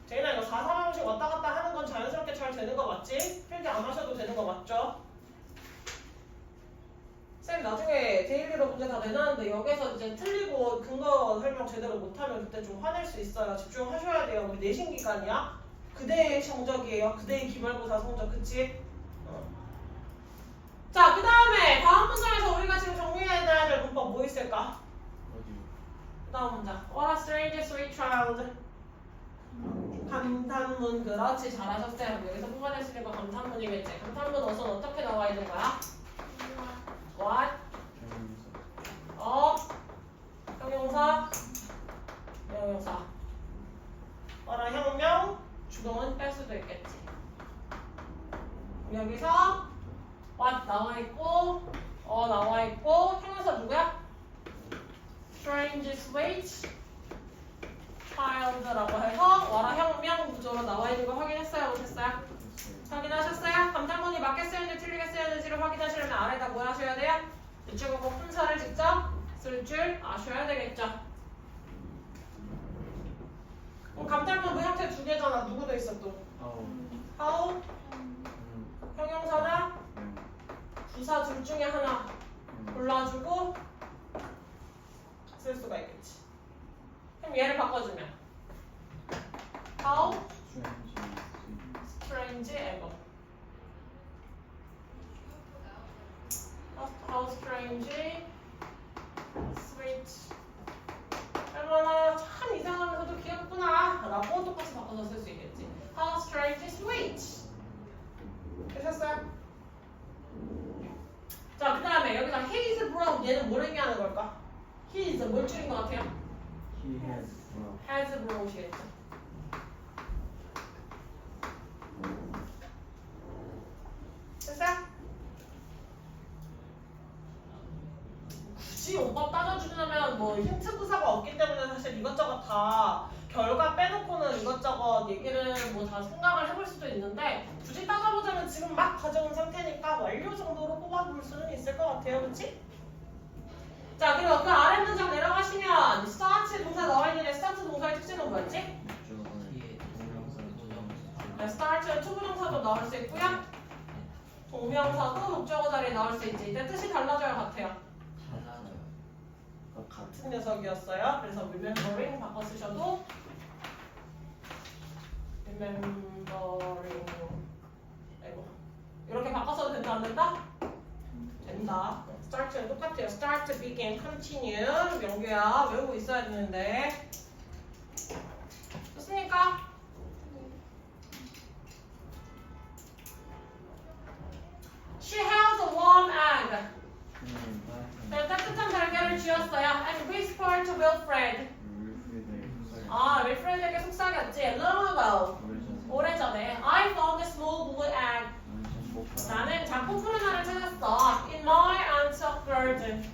제인아 이거 4, 3형식 왔다 갔다 하는 건 자연스럽게 잘 되는 거 맞지? 필기 안 하셔도 되는 거 맞죠? 쌤 나중에 데일리로 문제 다 내놨는데 여기서 이제 틀리고 근거 설명 제대로 못하면 그때 좀 화낼 수 있어요. 집중하셔야 돼요. 우리 내신 기간이야. 그대의 성적이에요. 그대의 기말고사 성적. 그치? 자, 그 다음에 다음 문장에서 우리가 지금 정리해놔야 될 문법 뭐 있을까? 그 다음 문장. What a strange sweet child. 감탄문. 그렇지. 잘하셨어요. 여기서 뽑아낼 수 있는 건 감탄문이겠지. 감탄문 어선 어떻게 나와 있는 거야? What? 형용사, 명용사. 어라 형명, 주동은 뺄 수도 있겠지. 여기서 what 나와 있고, 나와 있고, 형용사 누구야? Strange sweet child라고 해서 어라 형명 구조로 나와 있는 거 확인했어요? 못했어요? 확인하셨어요? 감탄문이 맞게 쓰였는지 틀리게 쓰였는지를 확인하시려면 아래다 뭐 하셔야 돼요? 유추국어 품사를 직접 쓸 줄 아셔야 되겠죠. 그럼 감탄문 그 형태 두 개잖아. 누구도 있어 또? how? 형용사나 부사 둘 중에 하나 골라주고 쓸 수가 있겠지. 그럼 얘를 바꿔주면 how? strange ever. How strange, sweet. 얼마나 참 이상하면서도 귀엽구나 라고 똑같이 바꿔서 쓸 수 있겠지. How strange, sweet. 되셨어요? 자, 그 다음에 여기서 his brought 얘는 뭘 의미하는 걸까? his 뭘 줄인 것 같아요? He has brought. has brought이겠죠. 됐어? 굳이 오빠 따져주려면 뭐 힌트 부사가 없기 때문에 사실 이것저것 다 결과 빼놓고는 이것저것 얘기를 뭐 다 생각을 해볼 수도 있는데 굳이 따져보자면 지금 막 가져온 상태니까 완료 정도로 뽑아볼 수는 있을 것 같아요. 그치? 자 그리고 그 아래 문장 내려가시면 start 동사 나와 있는데 start 동사의 특징은 뭐였지? 뒤에 동명사 부정사. 네, start는 투부정사도 나올 수 있고요. 동명사도 목적어 자리에 나올 수 있지. 이때 뜻이 달라져야 같아요. 달라져요. 같은 녀석이었어요. 그래서 remembering 바꿔 쓰셔도 remembering 아이고 이렇게 바꿔서도 된다 안 된다? 된다. start는 똑같아요. start, begin, continue 명규야 외우고 있어야 되는데 좋습니까? She held a warm egg. 네, 따뜻한 달걀을 쥐었어요. And whispered to Wilfred. 아, 윌프레드에게 속삭였지. A little ago. 오래전에. I found a small blue egg. 나는 작고 푸른 알을 찾았어. In my aunt's garden.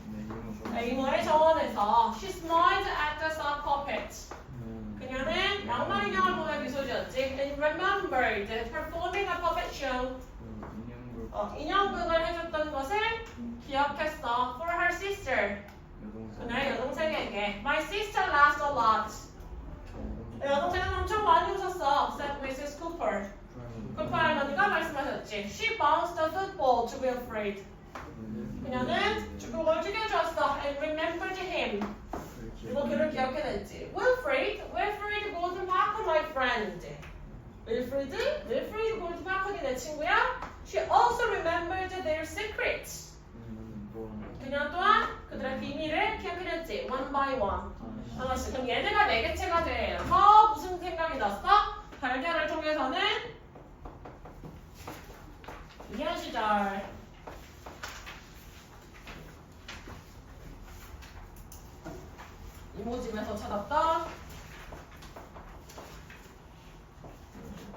이모의 정원에서. She smiled at the sock puppet. 그녀는 양말 인형을 보며 미소 지었지. And remembered performing a puppet show. 인형극을 해줬던 것을 기억했어. For her sister. 그녀의 여동생에게. My sister laughed a lot. 여동생은 엄청 많이 웃었어. said Mrs. Cooper. 쿠퍼 할머니가 말씀하셨지. She bounced a football to Wilfred. 그녀는 축구공을 튀겨주었어. And remembered him. 그리고 그를 기억해냈지. Wilfred Golden Parker, my friend. Wilfred Golden Parker이 내 친구야. She also remembered their secrets. 그녀 또한 그들의 비밀을 기억해냈지. One by one. 하나씩. 그럼 얘네가 네 개체가 돼서 무슨 생각이 났어? 달걀을 통해서는 유년 시절 이모집에서 찾았던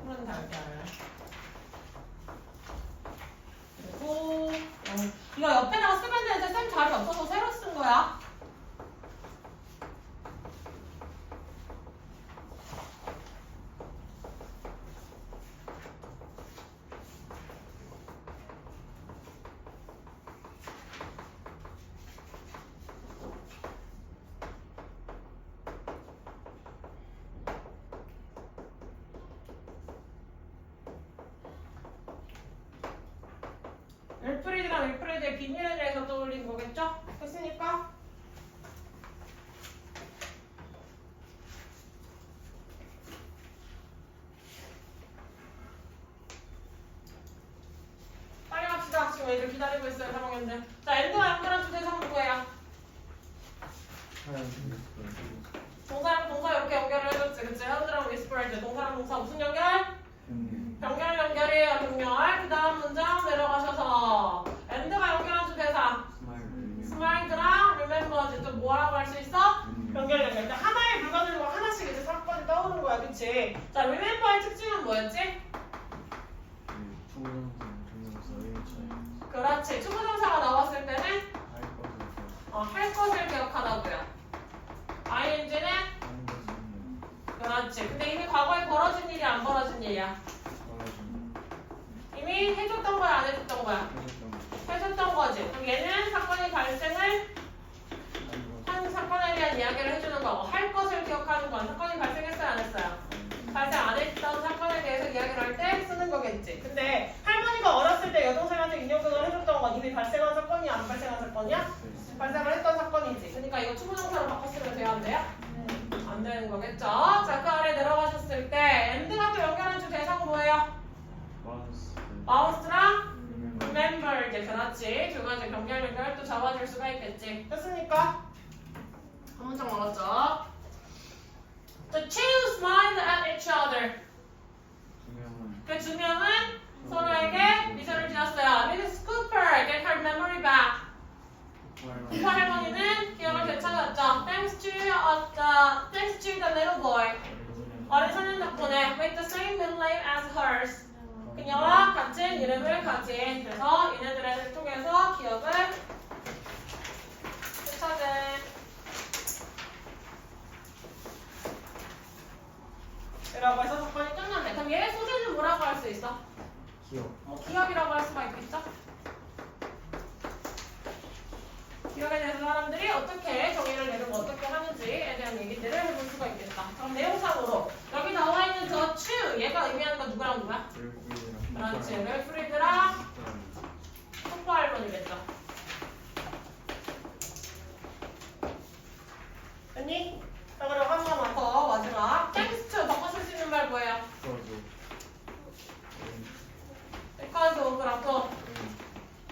푸른 달걀. 그리고 이거 옆에다가 쓰면 되는데 쌤 자리 없어서 새로 쓴 거야. 윌프레드의 비밀에 대해서 떠올린 거겠죠? 됐습니까? 빨리 갑시다. 지금 애들 기다리고 있어요, 3학년들. 자, 엔드와 연결한 주제사는 누구예요? 동사 이렇게 연결을 해줬지, 그치? 핸드랑 whispered. 동사랑 동사 무슨 연결? 연결이에요, 병렬. 그 다음 문장 내려가셔서 엔드가 연결한 주대사 스마일드랑 remembered 또 뭐라고 할 수 있어? 연결. 하나에 불과들고 하나씩 이제 사건이 떠오르는 거야, 그치? 자, remember의 특징은 뭐였지? 그렇지. 투부정사가 나왔을 때는 할 것을 기억하다고요. ing는 그렇지. 근데 이미 과거에 벌어진 일이 안 벌어진 일이야. 이미 해줬던 거야, 안 해줬던 거야? 해줬던 거지. 그럼 얘는 사건이 발생을 한 사건에 대한 이야기를 해주는 거고, 할 것을 기억하는 건 사건이 발생했어요, 안 했어요? 발생 안 했던 사건에 대해서 이야기를 할 때 쓰는 거겠지. 근데 할머니가 어렸을 때 여동생한테 인형극을 해줬던 건 이미 발생한 사건이야, 안 발생한 사건이야? 발생을 했던 사건이지. 그러니까 이거 투부정사로 바꿨으면 돼요, 안 돼요? 안 되는 거겠죠? 자, 그 아래 내려가셨을 때 엔드가 또 연결한 주 대상은 뭐예요? bounced랑 remembered. 그렇지. 두 가지 연결 또 잡아줄 수가 있겠지. 됐습니까? 한 문장 먹었죠? The two smiled at each other. 그 두 명은 서로에게 미소를 지었어요. Mrs. Cooper get her memory back. 쿠퍼 할머니는 기억을 되찾았어요. 썼죠. Thanks to the little boy. 어린 덕분에 with the same middle name as hers. 그녀와 같은 이름을 가진. 그래서 얘네들을 통해서 기억을 되찾은. 이라고 해서 조건이 끝났네. 그럼 얘 소재는 뭐라고 할 수 있어? 기억. 기억이라고 할 수가 있겠죠? 기억에 대해서 사람들이 어떻게 정의를 내리고 어떻게 하는지에 대한 얘기들을 해볼 수가 있겠다. 그럼 내용상으로 여기 나와 있는 저 to 얘가 의미하는 건 누구랑 누구야? 그렇지. 웰프리드랑 속보할머니겠죠. 됐니? 자 그럼 한 번만 더 마지막. Thanks to 바꿔 쓸 수 있는 말 뭐예요? because of랑 또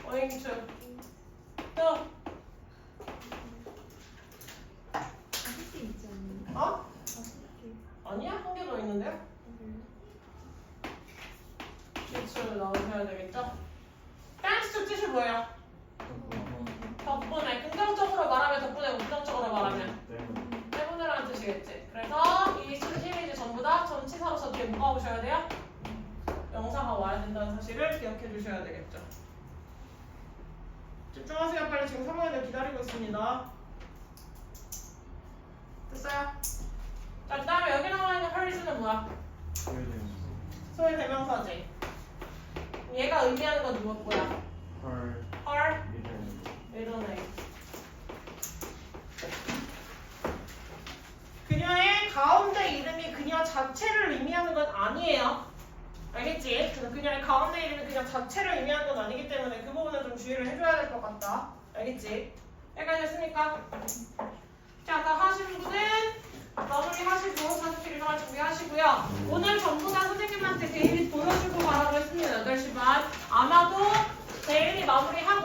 owing to 또 다섯 개 있지 않나요? 어? 다섯 개. 아니야? 한 개 더 있는데요? 기출을 넣으셔야 되겠죠? Thanks to 뜻이 뭐예요? 덕분에. 긍정적으로 말하면 덕분에, 부정적으로 말하면 때문에라는 뜻이겠지. 그래서 이 시리즈 전부 다 전치사로서 뒤에 뭐가 오셔야 돼요? 명사가 와야 된다는 사실을 기억해 주셔야 되겠죠. 집중하세요. 빨리 지금 3학년들 기다리고 있습니다. 됐어요? 자, 그 다음에 여기 나와 있는 hers 뭐야? 소위 대명사지. 얘가 의미하는 건 누구야? her, middle name. 그녀의 가운데 이름이 그녀 자체를 의미하는 건 아니에요. 알겠지? 그래서 그녀의 가운데 이름이 그녀 자체를 의미하는 건 아니기 때문에 그 부분은 좀 주의를 해줘야 될 것 같다. 알겠지? 헷갈렸습니까? 자, 다 하시는 분은 마무리 하시고 사무실 일어날 준비하시고요. 오늘 전부 다 선생님한테 데일리 보여주고 가라고 했습니다. 8시 반. 아마도 데일리 마무리하고